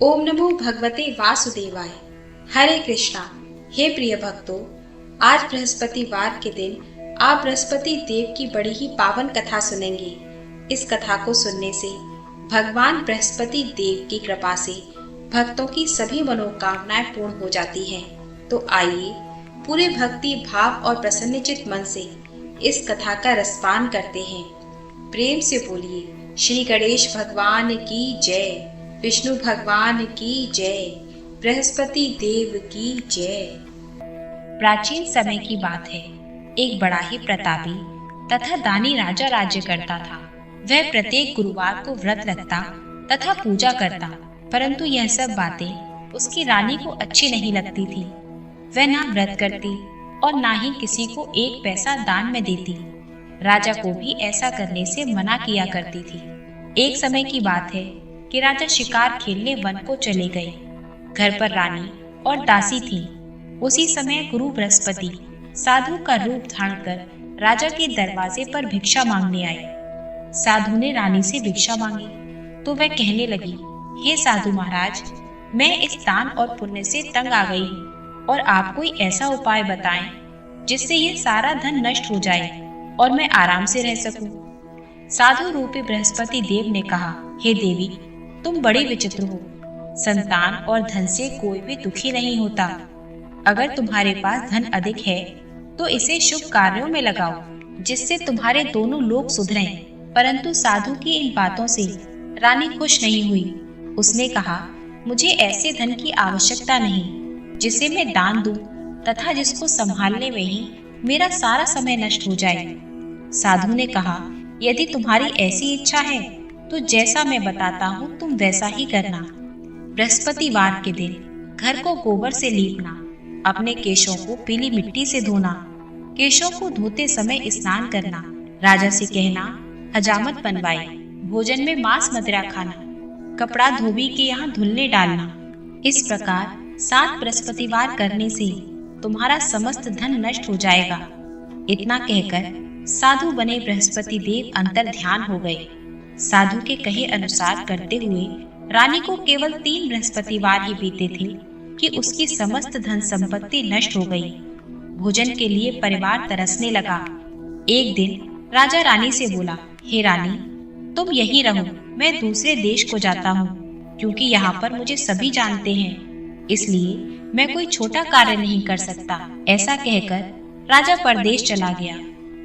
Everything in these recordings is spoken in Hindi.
ओम नमो भगवते वासुदेवाय। हरे कृष्णा। हे प्रिय भक्तों, आज बृहस्पतिवार के दिन आप बृहस्पति देव की बड़ी ही पावन कथा सुनेंगे। इस कथा को सुनने से भगवान बृहस्पति देव की कृपा से भक्तों की सभी मनोकामनाएं पूर्ण हो जाती हैं। तो आइए पूरे भक्ति भाव और प्रसन्नचित मन से इस कथा का रसपान करते हैं। प्रेम से बोलिए श्री गणेश भगवान की जय, विष्णु भगवान की जय, बृहस्पति देव की जय। प्राचीन समय की बात है। एक बड़ा ही प्रतापी तथा दानी राजा राज्य करता था। वह प्रत्येक गुरुवार को व्रत रखता तथा पूजा करता, परंतु यह सब बातें उसकी रानी को अच्छी नहीं लगती थी। वह ना व्रत करती और ना ही किसी को एक पैसा दान में देती। राजा को भी ऐसा करने से मना किया करती थी। एक समय की बात है कि राजा शिकार खेलने वन को चले गए। घर पर रानी और दासी थी। उसी समय गुरु बृहस्पति साधु का रूप धारण कर राजा के दरवाजे पर भिक्षा मांगने आए। साधु ने रानी से भिक्षा मांगी तो वह कहने लगी, हे साधु महाराज, मैं इस दान और पुण्य से तंग आ गई हूँ और आप कोई ऐसा उपाय बताएं जिससे ये सारा धन नष्ट हो जाए और मैं आराम से रह सकूं। साधु रूपी बृहस्पति देव ने कहा, हे देवी, तुम बड़ी विचित्र हो। संतान और धन से कोई भी दुखी नहीं होता। अगर तुम्हारे पास धन अधिक है तो इसे शुभ कार्यों में लगाओ जिससे तुम्हारे दोनों लोग सुधरें। परंतु साधु की इन बातों से रानी खुश नहीं हुई। उसने कहा, मुझे ऐसे धन की आवश्यकता नहीं जिसे मैं दान दूं तथा जिसको संभालने में ही मेरा सारा समय नष्ट हो जाए। साधु ने कहा, यदि तुम्हारी ऐसी इच्छा है तो जैसा मैं बताता हूँ तुम वैसा ही करना। बृहस्पतिवार के दिन घर को गोबर से लीपना, अपने केशों को पीली मिट्टी से धोना, केशों को धोते समय स्नान करना, राजा से कहना हजामत बनवाए, भोजन में मांस मदिरा खाना, कपड़ा धोबी के यहाँ धुलने डालना। इस प्रकार 7 बृहस्पतिवार करने से तुम्हारा समस्त धन नष्ट हो जाएगा। इतना कहकर साधु बने बृहस्पति देव अंतर ध्यान हो गए। साधु के कहे अनुसार करते हुए रानी को केवल 3 बृहस्पतिवार ही बीते थे कि उसकी समस्त धन संपत्ति नष्ट हो गई। भोजन के लिए परिवार तरसने लगा। एक दिन राजा रानी से बोला, हे रानी, तुम यहीं रहो, मैं दूसरे देश को जाता हूँ, क्योंकि यहाँ पर मुझे सभी जानते हैं, इसलिए मैं कोई छोटा कार्य नहीं कर सकता। ऐसा कहकर राजा परदेश चला गया।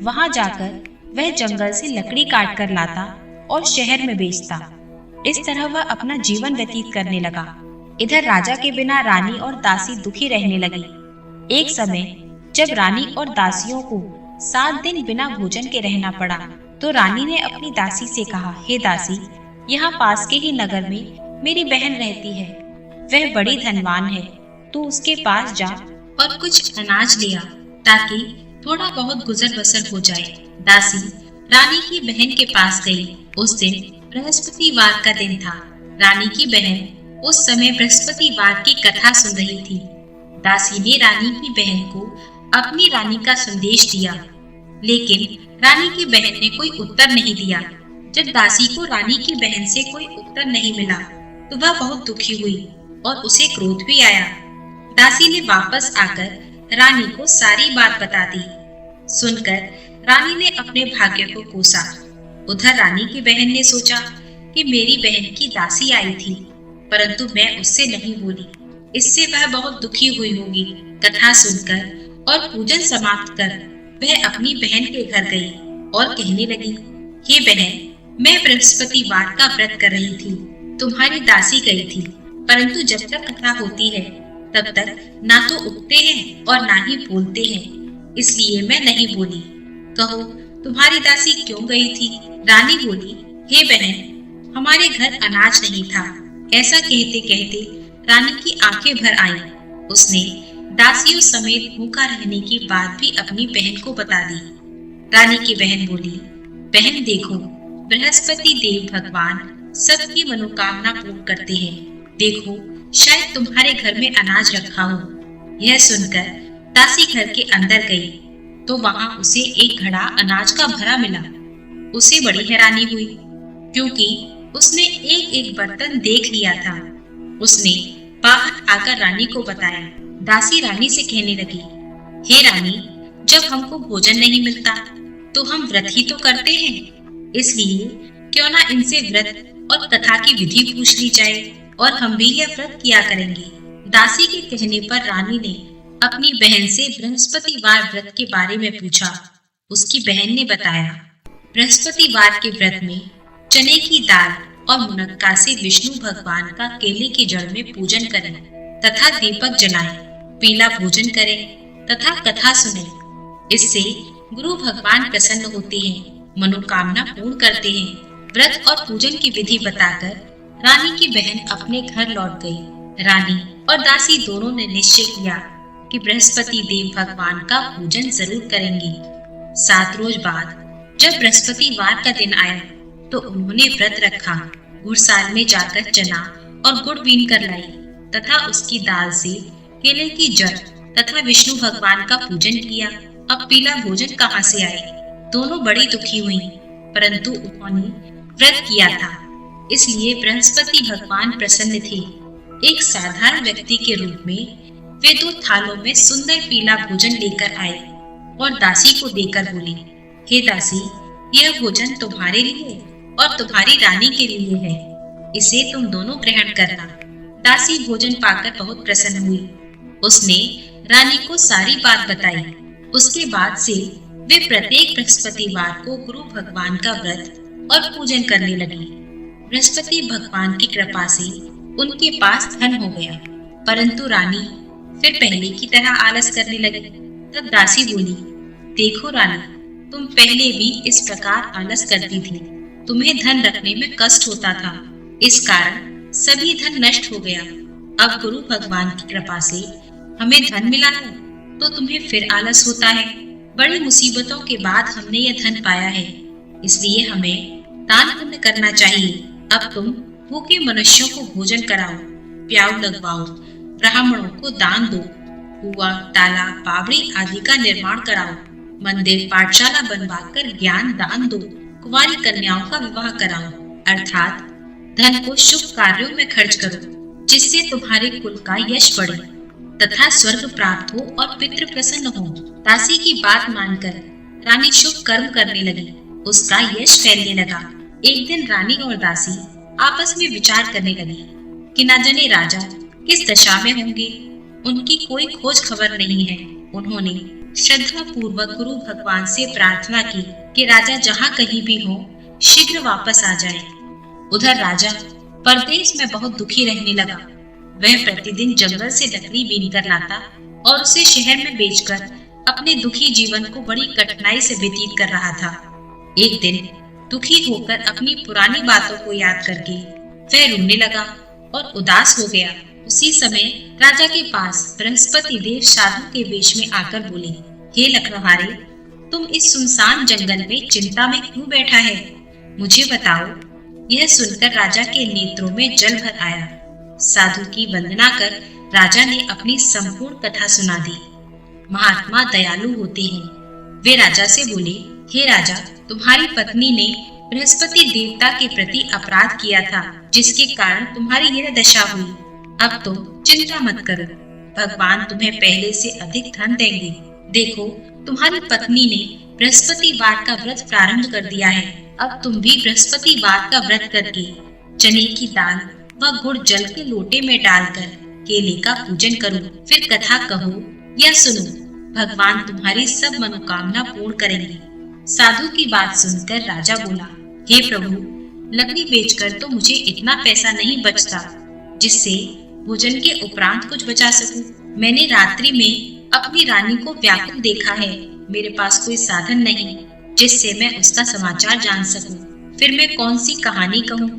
वहाँ जाकर वह जंगल से लकड़ी काट कर लाता और शहर में बेचता। इस तरह वह अपना जीवन व्यतीत करने लगा। इधर राजा के बिना रानी और दासी दुखी रहने लगी। एक समय जब रानी और दासियों को 7 दिन बिना भोजन के रहना पड़ा तो रानी ने अपनी दासी से कहा, हे दासी, यहाँ पास के ही नगर में मेरी बहन रहती है। वह बड़ी धनवान है, तू उसके पास जा और कुछ अनाज ले आ ताकि थोड़ा बहुत गुजर बसर हो जाए। दासी रानी की बहन के पास गई। उस दिन बृहस्पतिवार का दिन था। रानी की बहन उस समय बृहस्पतिवार की कथा सुन रही थी। दासी ने रानी की बहन को अपनी रानी का संदेश दिया, लेकिन रानी की बहन ने कोई उत्तर नहीं दिया। जब दासी को रानी की बहन से कोई उत्तर नहीं मिला तो वह बहुत दुखी हुई और उसे क्रोध भी आया। दासी ने वापस आकर रानी को सारी बात बता दी। सुनकर रानी ने अपने भाग्य को कोसा। उधर रानी की बहन ने सोचा कि मेरी बहन की दासी आई थी, परंतु मैं उससे नहीं बोली, इससे वह बहुत दुखी हुई होगी। कथा सुनकर और पूजन समाप्त कर वह अपनी बहन के घर गई और कहने लगी, हे बहन, मैं बृहस्पतिवार का व्रत कर रही थी, तुम्हारी दासी गई थी, परंतु जब तक कथा होती है तब तक ना तो उठते हैं और ना ही बोलते हैं, इसलिए मैं नहीं बोली। कहो, तुम्हारी दासी क्यों गई थी? रानी बोली, हे बहन, हमारे घर अनाज नहीं था। ऐसा कहते कहते रानी की आंखें भर आईं। उसने दासियों समेत भूखा रहने की बात भी अपनी बहन को बता दी। रानी की बहन बोली, बहन देखो, बृहस्पति देव भगवान सबकी मनोकामना पूर्ण करते हैं। देखो, शायद तुम्हारे घर में अनाज रखा हो। यह सुनकर दासी घर के अंदर गई तो वहां उसे एक घड़ा अनाज का भरा मिला। उसे बड़ी हैरानी हुई क्योंकि उसने एक एक बर्तन देख लिया था। उसने बाहर आकर रानी को बताया। दासी रानी से कहने लगी, हे रानी, जब हमको भोजन नहीं मिलता तो हम व्रत ही तो करते हैं, इसलिए क्यों ना इनसे व्रत और कथा की विधि पूछ ली जाए और हम भी यह व्रत किया करेंगे। दासी के कहने पर रानी ने अपनी बहन से बृहस्पतिवार व्रत के बारे में पूछा। उसकी बहन ने बताया, बृहस्पतिवार के व्रत में चने की दाल और मुनक्का से विष्णु भगवान का केले की जड़ में पूजन करें तथा दीपक जलाएं, पीला भोजन करें तथा कथा सुनें। इससे गुरु भगवान प्रसन्न होते हैं, मनोकामना पूर्ण करते हैं। व्रत और पूजन की विधि बताकर रानी की बहन अपने घर लौट गई। रानी और दासी दोनों ने निश्चय किया कि बृहस्पति देव भगवान का पूजन जरूर करेंगी। 7 रोज बाद जब बृहस्पतिवार का दिन आया तो उन्होंने व्रत रखा। गुड़साल में जाकर चना और गुड़ बीन कर लाई तथा उसकी दाल से केले की जड़ तथा विष्णु भगवान का पूजन किया। अब पीला भोजन कहाँ से आए? दोनों बड़ी दुखी हुई, परंतु उन्होंने व्रत किया था, इसलिए बृहस्पति भगवान प्रसन्न थे। एक साधारण व्यक्ति के रूप में वे 2 थालों में सुंदर पीला भोजन लेकर आए और दासी को देकर बोले, हे दासी, यह भोजन तुम्हारे लिए और तुम्हारी रानी के लिए है, इसे तुम दोनों ग्रहण करना। दासी भोजन पाकर बहुत प्रसन्न हुई। उसने रानी को सारी बात बताई। उसके बाद से वे प्रत्येक बृहस्पतिवार को गुरु भगवान का व्रत और पूजन करने लगी। बृहस्पति भगवान की कृपा से उनके पास धन हो गया, परंतु रानी फिर पहले की तरह आलस करने लगी। तब दासी बोली, देखो रानी, तुम पहले भी इस प्रकार आलस करती थी, तुम्हें धन रखने में कष्ट होता था, इस कारण सभी धन नष्ट हो गया। अब गुरु भगवान की कृपा से हमें धन मिला है तो तुम्हें फिर आलस होता है। बड़ी मुसीबतों के बाद हमने यह धन पाया है, इसलिए हमें दान पुण्य करना चाहिए। अब तुम भूखे मनुष्यों को भोजन कराओ, प्याऊ लगवाओ, ब्राह्मणों को दान दो, कुआं, तालाब, बावड़ी आदि का निर्माण कराओ, मंदिर, पाठशाला बनवाकर ज्ञान दान दो, कुंवारी कन्याओं का विवाह कराओ, अर्थात धन को शुभ कार्यों में खर्च करो, जिससे तुम्हारे कुल का यश बढ़े तथा स्वर्ग प्राप्त हो और पितृ प्रसन्न हो। दासी की बात मानकर रानी शुभ कर्म करने लगी, उसका यश फैलने लगा। एक दिन रानी और दासी आपस में विचार करने लगी कि न जाने राजा किस दशा में होंगे, उनकी कोई खोज खबर नहीं है। उन्होंने श्रद्धा पूर्वक गुरु भगवान से प्रार्थना की कि राजा जहाँ कहीं भी हो शीघ्र वापस आ जाए। उधर राजा परदेश में बहुत दुखी रहने लगा। वह प्रतिदिन जंगल से लकड़ी बीन कर लाता और उसे शहर में बेचकर अपने दुखी जीवन को बड़ी कठिनाई से व्यतीत कर रहा था। एक दिन दुखी होकर अपनी पुरानी बातों को याद करके वह रोने लगा और उदास हो गया। उसी समय राजा के पास बृहस्पति देव साधु के वेश में आकर बोले, हे लकड़हारे, तुम इस सुनसान जंगल में चिंता में क्यों बैठा है? मुझे बताओ। यह सुनकर राजा के नेत्रों में जल भर आया। साधु की वंदना कर राजा ने अपनी संपूर्ण कथा सुना दी। महात्मा दयालु होते हैं। वे राजा से बोले, हे राजा, तुम्हारी पत्नी ने बृहस्पति देवता के प्रति अपराध किया था, जिसके कारण तुम्हारी यह दशा हुई। अब तुम चिंता मत करो, भगवान तुम्हें पहले से अधिक धन देंगे। देखो, तुम्हारी पत्नी ने बृहस्पतिवार का व्रत प्रारंभ कर दिया है। अब तुम भी बृहस्पतिवार का व्रत करके चने की दाल व गुड़ जल के लोटे में डालकर केले का पूजन करो, फिर कथा कहो या सुनो, भगवान तुम्हारी सब मनोकामना पूर्ण करेंगे। साधु की बात सुनकर राजा बोला, हे प्रभु, लकड़ी बेचकर तो मुझे इतना पैसा नहीं बचता जिससे भोजन के उपरांत कुछ बचा सकूं। मैंने रात्रि में अपनी रानी को व्याकुल देखा है। मेरे पास कोई साधन नहीं जिससे मैं उसका समाचार जान सकूं। फिर मैं कौन सी कहानी कहूं,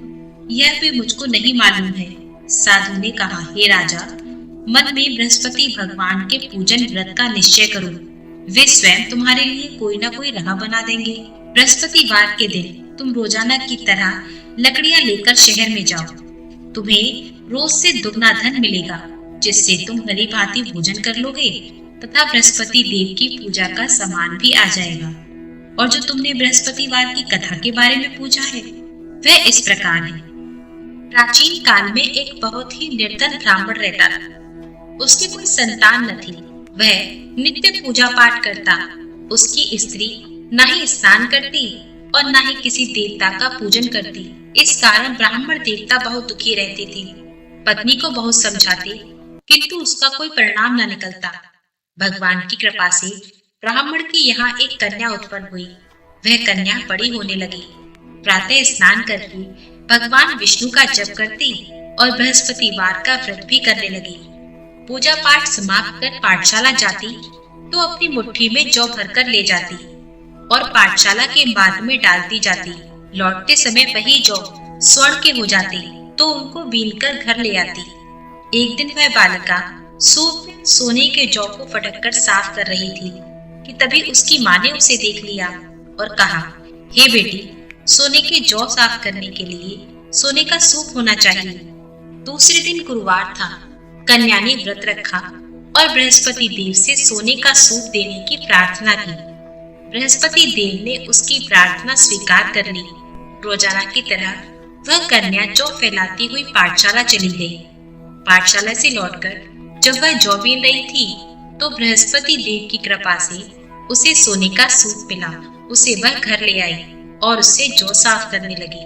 यह भी मुझको नहीं मालूम है। साधु ने कहा, हे राजा, मन में बृहस्पति भगवान के पूजन व्रत का निश्चय करो, वे स्वयं तुम्हारे लिए कोई ना कोई राह बना देंगे। बृहस्पतिवार के दिन तुम रोजाना की तरह लकड़ियां लेकर शहर में जाओ। तुम्हें रोज से दुगना धन मिलेगा, जिससे तुम भली भांति भोजन कर लोगे तथा बृहस्पति देव की पूजा का सामान भी आ जाएगा। और जो तुमने बृहस्पतिवार की कथा के बारे में पूछा है वह इस प्रकार है। प्राचीन काल में एक बहुत ही निर्धन ब्राह्मण रहता था। उसकी कोई संतान न थी। वह नित्य पूजा पाठ करता। उसकी स्त्री न ही स्नान करती और न ही किसी देवता का पूजन करती। इस कारण ब्राह्मण देवता बहुत दुखी रहते थे। पत्नी को बहुत समझाते, किंतु उसका कोई परिणाम न निकलता। भगवान की कृपा से ब्राह्मण की यहाँ एक कन्या उत्पन्न हुई। वह कन्या बड़ी होने लगी। प्रातः स्नान करके भगवान विष्णु का जप करती और बृहस्पतिवार का व्रत भी करने लगी। पूजा पाठ समाप्त कर पाठशाला जाती तो अपनी मुट्ठी में जौ भरकर ले जाती और पाठशाला के मार्ग में डालती जाती। लौटते समय वही जौ स्वर्ण के हो जाते तो उनको बीनकर घर ले आती। एक दिन वह बालिका सूप में सोने के जौ को फटक कर साफ कर रही थी कि तभी उसकी माँ ने उसे देख लिया और कहा, हे बेटी, सोने के जौ साफ करने के लिए सोने का सूप होना चाहिए। दूसरे दिन गुरुवार था। कन्या ने व्रत रखा और बृहस्पति देव से सोने का सूप देने की प्रार्थना की। बृहस्पति देव ने उसकी प्रार्थना स्वीकार कर ली। रोजाना की तरह वह कन्या जौ फैलाती हुई पाठशाला चली गई। पाठशाला से लौटकर जब वह जौ बीन रही थी तो बृहस्पति देव की कृपा से उसे सोने का सूप मिला। उसे वह घर ले आई और उससे जौ साफ करने लगी,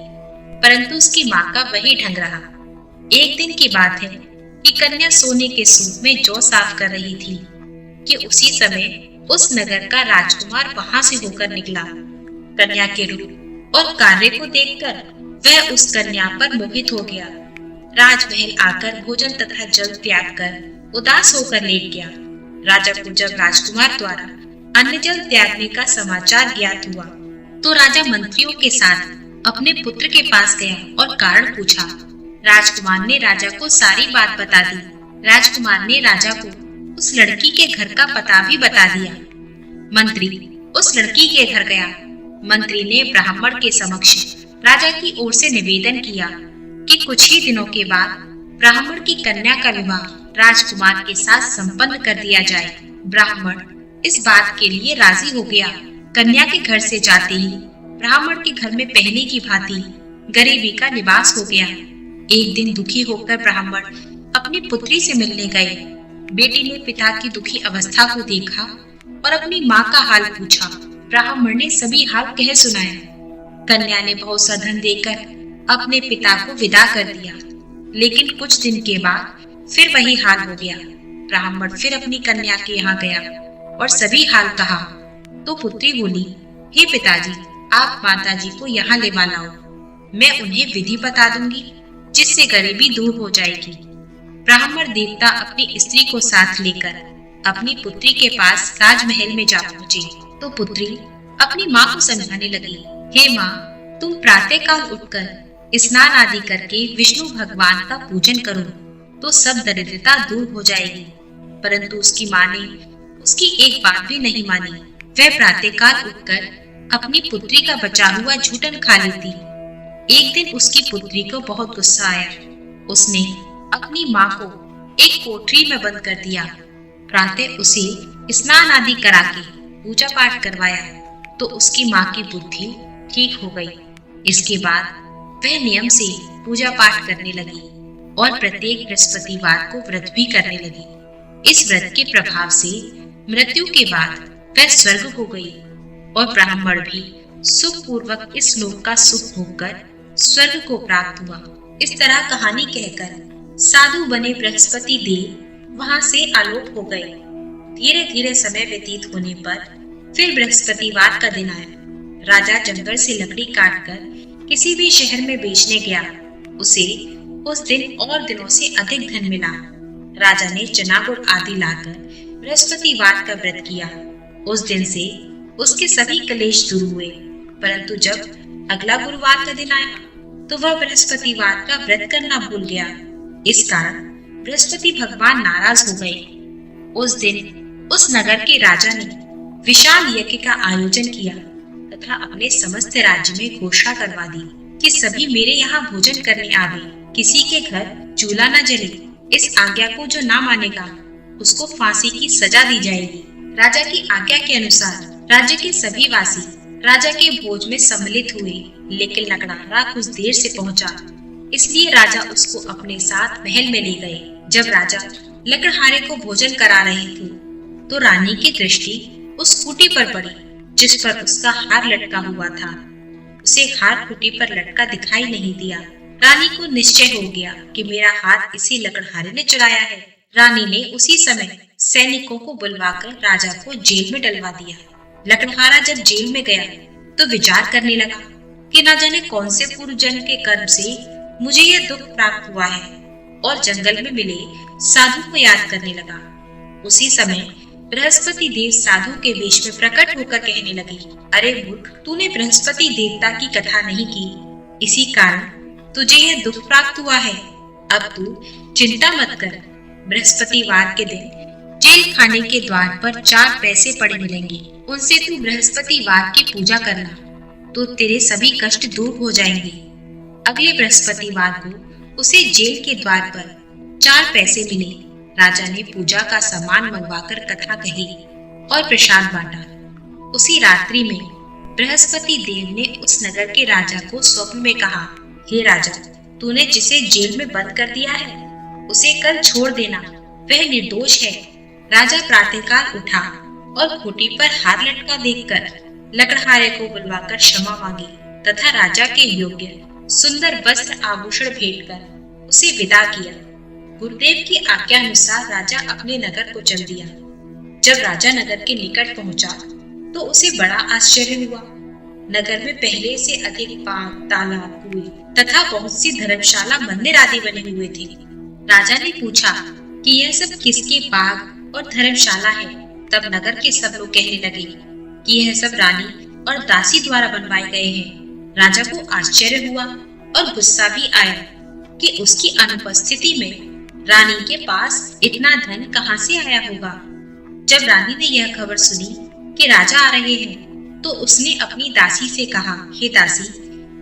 परंतु उसकी माँ का वही ढंग रहा। एक दिन की बात है कि कन्या सोने के सूप में जौ साफ कर रही थी कि उसी समय उस नगर का राजकुमार वहां से होकर निकला। कन्या के रूप और कार्य को देखकर वह उस कन्या पर मोहित हो गया। राजमहल आकर भोजन तथा जल त्याग कर उदास होकर लेट गया। राजा को जब राजकुमार द्वारा अन्न जल त्यागने का समाचार ज्ञात हुआ तो राजा मंत्रियों के साथ अपने पुत्र के पास गया और कारण पूछा। राजकुमार ने राजा को सारी बात बता दी। राजकुमार ने राजा को उस लड़की के घर का पता भी बता दिया। मंत्री उस लड़की के घर गया। मंत्री ने ब्राह्मण के समक्ष राजा की ओर से निवेदन किया कि कुछ ही दिनों के बाद ब्राह्मण की कन्या का विवाह राजकुमार के साथ संपन्न कर दिया जाए। ब्राह्मण इस बात के लिए राजी हो गया। कन्या के घर से जाते ही ब्राह्मण के घर में पहले की भांति गरीबी का निवास हो गया। एक दिन दुखी होकर ब्राह्मण अपनी पुत्री से मिलने गए। बेटी ने पिता की दुखी अवस्था को देखा और अपनी माँ का हाल पूछा। ब्राह्मण ने सभी हाल कह सुनाया। कन्या ने बहुत सा धन देकर अपने पिता को विदा कर दिया, लेकिन कुछ दिन के बाद फिर वही हाल हो गया। ब्राह्मण फिर अपनी कन्या के यहाँ गया और सभी हाल कहा तो पुत्री बोली, हे पिताजी, आप माताजी को यहाँ ले लाओ। मैं उन्हें विधि बता दूंगी जिससे गरीबी दूर हो जाएगी। ब्राह्मण देवता अपनी स्त्री को साथ लेकर अपनी पुत्री के पास राजमहल में जा पहुंचे तो पुत्री अपनी माँ को समझाने लगी, हे माँ, तुम प्रातःकाल उठकर स्नान आदि करके विष्णु भगवान का पूजन करो तो सब दरिद्रता दूर हो जाएगी। परंतु उसकी माँ ने उसकी एक बात भी नहीं मानी। वह प्रातःकाल उठकर अपनी पुत्री का बचा हुआ झूठन खा लेती। एक दिन उसकी पुत्री को बहुत गुस्सा आया। उसने अपनी माँ को एक कोठरी में बंद कर दिया। प्रातः उसे स्नान आदि करा के पूजा पाठ करवाया तो उसकी माँ की बुद्धि ठीक हो गई। इसके बाद वह नियम से पूजा पाठ करने लगी और प्रत्येक बृहस्पतिवार को व्रत भी करने लगी। इस व्रत के प्रभाव से मृत्यु के बाद वह स्वर्ग हो गई और ब्राह्मण भी सुख पूर्वक इस लोक का सुख भोगकर स्वर्ग को प्राप्त हुआ। इस तरह कहानी कहकर साधु बने बृहस्पति देव वहां से आलोप हो गए। धीरे धीरे समय व्यतीत होने पर फिर बृहस्पतिवार का दिन आया। राजा जंगल से लकड़ी काटकर किसी भी शहर में बेचने गया। उसे उस दिन और दिनों से अधिक धन मिला। राजा ने चना गुड़ आदि लाकर बृहस्पतिवार का व्रत किया। उस दिन से उसके सभी कलेश दूर हुए। परंतु जब अगला गुरुवार का दिन आया तो वह बृहस्पतिवार का व्रत करना भूल गया। इस कारण बृहस्पति भगवान नाराज हो गए। उस दिन उस नगर के राजा ने विशाल यज्ञ का आयोजन किया तथा अपने समस्त राज्य में घोषणा करवा दी कि सभी मेरे यहाँ भोजन करने आवे, किसी के घर चूल्हा न जले। इस आज्ञा को जो ना मानेगा उसको फांसी की सजा दी जाएगी। राजा की आज्ञा के अनुसार राज्य के सभी वासी राजा के भोज में सम्मिलित हुए, लेकिन नकड़हारा कुछ देर से पहुंचा। इसलिए राजा उसको अपने साथ महल में ले गए। जब राजा लकड़हारे को भोजन करा रहे थे तो रानी की दृष्टि उस खूंटी पर पड़ी जिस पर उसका हार लटका हुआ था। उसे हार खूंटी पर लटका दिखाई नहीं दिया। रानी को निश्चय हो गया कि मेरा हार इसी लकड़हारे ने चुराया है। रानी ने उसी समय सैनिकों को बुलवाकर राजा को जेल में डलवा दिया। लकड़हारा जब जेल में गया तो विचार करने लगा कि न जाने कौन से पूर्व जन्म के कर्म से मुझे यह दुख प्राप्त हुआ है, और जंगल में मिले साधु को याद करने लगा। उसी समय बृहस्पति देव साधु के वेश में प्रकट होकर कहने लगे, अरे मूर्ख, तूने बृहस्पति देवता की कथा नहीं की, इसी कारण तुझे यह दुख प्राप्त हुआ है। अब तू चिंता मत कर, बृहस्पतिवार के दिन जेल खाने के द्वार पर 4 पैसे पड़े मिलेंगे, उनसे तू बृहस्पतिवार की पूजा करना तो तेरे सभी कष्ट दूर हो जाएंगे। अगले बृहस्पतिवार को उसे जेल के द्वार पर 4 पैसे मिले। राजा ने पूजा का सामान मंगवाकर कथा कही और प्रसाद बांटा। उसी रात्रि में बृहस्पति देव ने उस नगर के राजा को स्वप्न में कहा, हे राजा, तूने जिसे जेल में बंद कर दिया है उसे कल छोड़ देना, वह निर्दोष है। राजा प्रातःकाल उठा और खूंटी पर हार लटका देखकर लकड़हारे को बुलवाकर क्षमा मांगी तथा राजा के योग्य सुंदर वस्त्र आभूषण भेंट कर उसे विदा किया। गुरुदेव की आज्ञा अनुसार राजा अपने नगर को चल दिया। जब राजा नगर के निकट पहुंचा तो उसे बड़ा आश्चर्य हुआ। नगर में पहले से अधिक बाग, तालाब, कुएं तथा बहुत सी धर्मशाला, मंदिर आदि बने हुए थे। राजा ने पूछा कि यह सब किसके बाग और धर्मशाला है। तब नगर के सब लोग कहने लगे कि यह सब रानी और दासी द्वारा बनवाए गए हैं। राजा को आश्चर्य हुआ और गुस्सा भी आया कि उसकी अनुपस्थिति में रानी के पास इतना धन कहां से आया होगा। जब रानी ने यह खबर सुनी कि राजा आ रहे हैं तो उसने अपनी दासी से कहा, हे दासी,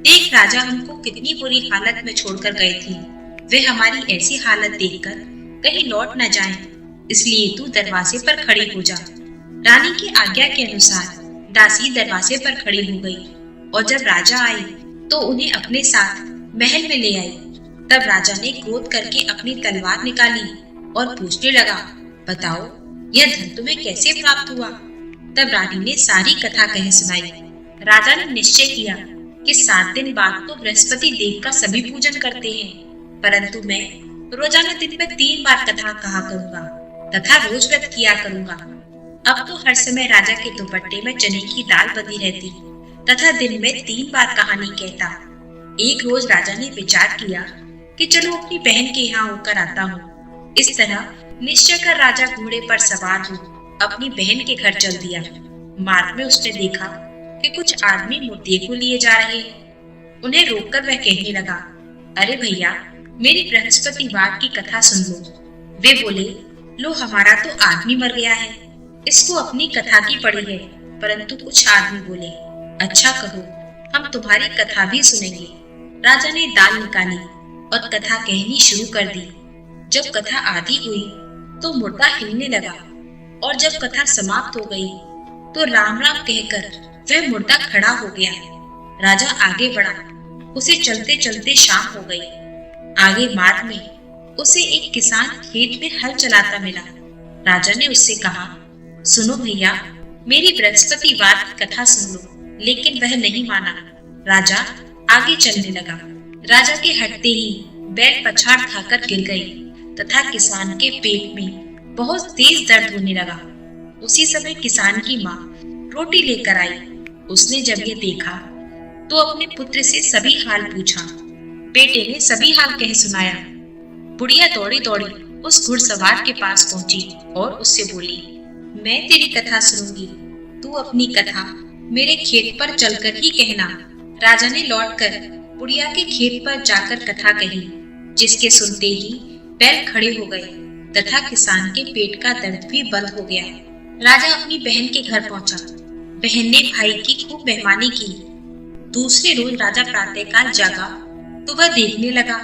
देख राजा हमको कितनी बुरी हालत में छोड़कर गए थे। वे हमारी ऐसी हालत देखकर कहीं लौट न जाएं, इसलिए तू दरवाजे पर खड़ी हो जा। रानी की आज्ञा के अनुसार दासी दरवाजे पर खड़ी हो गई और जब राजा आए तो उन्हें अपने साथ महल में ले आई। तब राजा ने क्रोध करके अपनी तलवार निकाली और पूछने लगा, बताओ यह धन तुम्हें कैसे प्राप्त हुआ। तब रानी ने सारी कथा कह सुनाई। राजा ने निश्चय किया कि 7 दिन बाद तो बृहस्पति देव का सभी पूजन करते हैं, परंतु मैं रोजाना दिन में 3 बार कथा कहा करूंगा तथा रोज व्रत किया करूंगा। अब तो हर समय राजा के दुपट्टे में चने की दाल बंधी रहती तथा दिन में 3 बार कहानी कहता। एक रोज राजा ने विचार किया कि चलो अपनी बहन के यहाँ होकर आता हूँ। इस तरह निश्चय कर राजा घोड़े पर सवार हो अपनी बहन के घर चल दिया। मार्ग में उसने देखा कि कुछ आदमी मूर्ति को लिए जा रहे हैं। उन्हें रोककर वह कहने लगा, अरे भैया, मेरी बृहस्पतिवार की कथा सुन लो। वे बोले, लो हमारा तो आदमी मर गया है, इसको अपनी कथा की पड़ी है। परंतु कुछ आदमी बोले, अच्छा कहो, हम तुम्हारी कथा भी सुनेंगे। राजा ने दाल निकाली और कथा कहनी शुरू कर दी। जब कथा आधी हुई तो मुर्दा हिलने लगा और जब कथा समाप्त हो गई तो राम राम कहकर वह मुर्दा खड़ा हो गया। राजा आगे बढ़ा, उसे चलते चलते शाम हो गई। आगे मार्ग में उसे एक किसान खेत में हल चलाता मिला। राजा ने उससे कहा, सुनो भैया, मेरी बृहस्पतिवार की कथा सुन लो। लेकिन वह नहीं माना। राजा आगे चलने लगा। राजा के हटते ही बैल पछाड़ खाकर गिर गई तथा किसान के पेट में बहुत तेज दर्द होने लगा। उसी समय किसान की माँ रोटी लेकर आई। उसने जब ये देखा तो अपने पुत्र से सभी हाल पूछा। बेटे ने सभी हाल कह सुनाया। बुढ़िया दौड़ी दौड़ी उस घुड़सवार के पास पहुंची और उससे बोली, मैं तेरी कथा सुनूंगी, तू अपनी कथा मेरे खेत पर चलकर ही कहना। राजा ने लौटकर बुढ़िया के खेत पर जाकर कथा कही, जिसके सुनते ही बैल खड़े हो गए तथा किसान के पेट का दर्द भी बंद हो गया। राजा अपनी बहन के घर पहुंचा। बहन ने भाई की खूब मेहमानी की। दूसरे रोज राजा प्रातःकाल जागा तो वह देखने लगा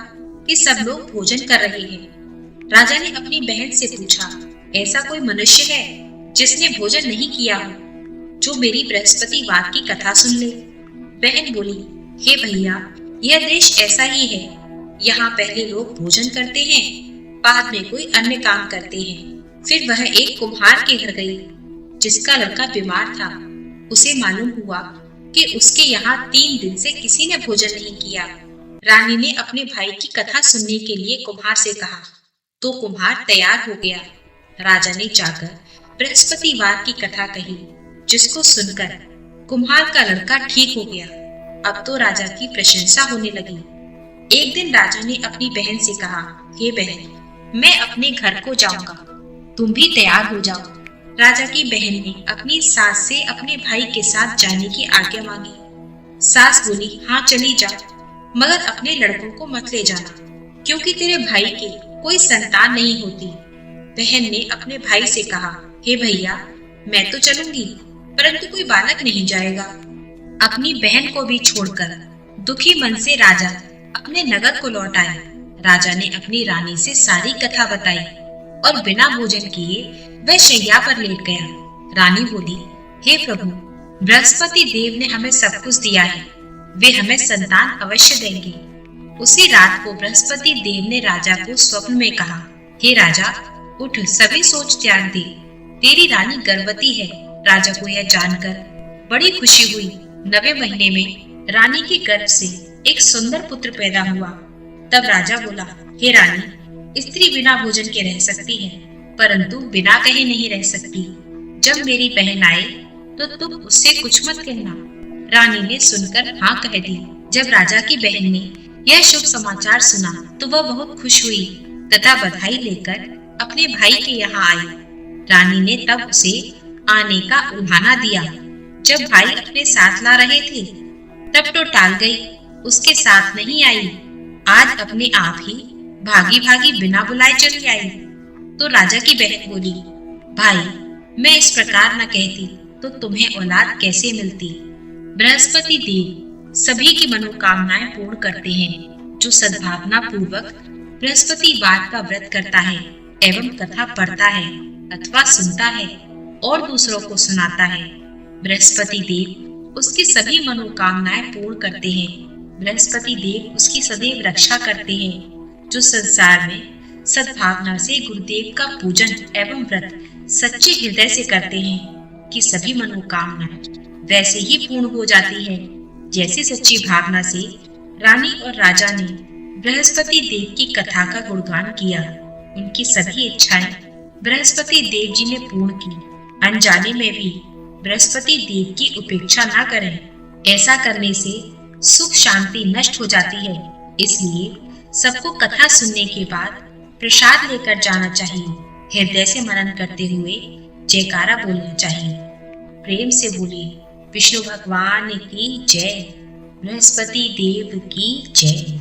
कि सब लोग भोजन कर रहे हैं। राजा ने अपनी बहन से पूछा, ऐसा कोई मनुष्य है जिसने भोजन नहीं किया हो, जो मेरी बृहस्पतिवार की कथा सुन ले। बहन बोली, हे भैया, यह देश ऐसा ही है यहाँ पहले लोग भोजन करते हैं, बाद में कोई अन्य काम करते हैं। फिर वह एक कुम्हार के घर गई जिसका लड़का बीमार था। उसे मालूम हुआ कि उसके यहाँ 3 दिन से किसी ने भोजन नहीं किया। रानी ने अपने भाई की कथा सुनने के लिए कुम्हार से कहा तो कुम्हार तैयार हो गया। राजा ने जाकर बृहस्पतिवार की कथा कही, जिसको सुनकर कुम्हार का लड़का ठीक हो गया। अब तो राजा की प्रशंसा होने लगी। एक दिन राजा ने अपनी बहन से कहा, हे बहन, मैं अपने घर को जाऊंगा, तुम भी तैयार हो जाओ। राजा की बहन ने अपनी सास से अपने भाई के साथ जाने की आज्ञा मांगी। सास बोली, हाँ चली जा, मगर अपने लड़कों को मत ले जाना, क्योंकि तेरे भाई की कोई संतान नहीं होती। बहन ने अपने भाई से कहा, हे भैया, मैं तो चलूंगी, परंतु कोई बालक नहीं जाएगा। अपनी बहन को भी छोड़कर दुखी मन से राजा अपने नगर को लौट आया। राजा ने अपनी रानी से सारी कथा बताई और बिना भोजन किए वह शैया पर लेट गया। रानी बोली, हे प्रभु, बृहस्पति देव ने हमें सब कुछ दिया है, वे हमें संतान अवश्य देंगे। उसी रात को बृहस्पति देव ने राजा को स्वप्न में कहा, हे राजा, उठ, सभी सोच त्याग दे, तेरी रानी गर्भवती है। राजा को यह जानकर बड़ी खुशी हुई। 9वें महीने में रानी के गर्भ से एक सुंदर पुत्र पैदा हुआ। तब राजा बोला, हे रानी, स्त्री बिना भोजन के रह सकती है, परंतु बिना कहे नहीं रह सकती। जब मेरी बहन आए तो तुम उससे कुछ मत कहना। रानी ने सुनकर हाँ कह दी। जब राजा की बहन ने यह शुभ समाचार सुना तो वह बहुत खुश हुई तथा बधाई लेकर अपने भाई के यहाँ आई। रानी ने तब उसे आने का उल्हाना दिया। जब भाई अपने साथ ला रहे थे तब तो टाल गई, उसके साथ नहीं आई। आज अपने आप ही भागी भागी बिना बुलाए चली आई। तो राजा की बहन बोली, भाई, मैं इस प्रकार न कहती तो तुम्हें औलाद कैसे मिलती। बृहस्पति देव सभी की मनोकामनाएं पूर्ण करते हैं। जो सद्भावना पूर्वक बृहस्पतिवार का व्रत करता है एवं कथा पढ़ता है अथवा सुनता है और दूसरों को सुनाता है, बृहस्पति देव उसकी सभी मनोकामनाएं पूर्ण करते हैं। बृहस्पति देव उसकी सदैव रक्षा करते हैं। जो संसार में सद्भावना से गुरुदेव का पूजन एवं व्रत सच्चे हृदय से करते हैं कि सभी मनोकामनाएं वैसे ही पूर्ण हो जाती है जैसी सच्ची भावना से रानी और राजा ने बृहस्पति देव की कथा का गुणगान किया। उनकी सभी इच्छाएं बृहस्पति देव जी ने पूर्ण की। अनजाने में भी बृहस्पति देव की उपेक्षा न करें, ऐसा करने से सुख शांति नष्ट हो जाती है। इसलिए सबको कथा सुनने के बाद प्रसाद लेकर जाना चाहिए। हृदय से मनन करते हुए जयकारा बोलना चाहिए। प्रेम से बोलिए, विष्णु भगवान की जय, बृहस्पति देव की जय।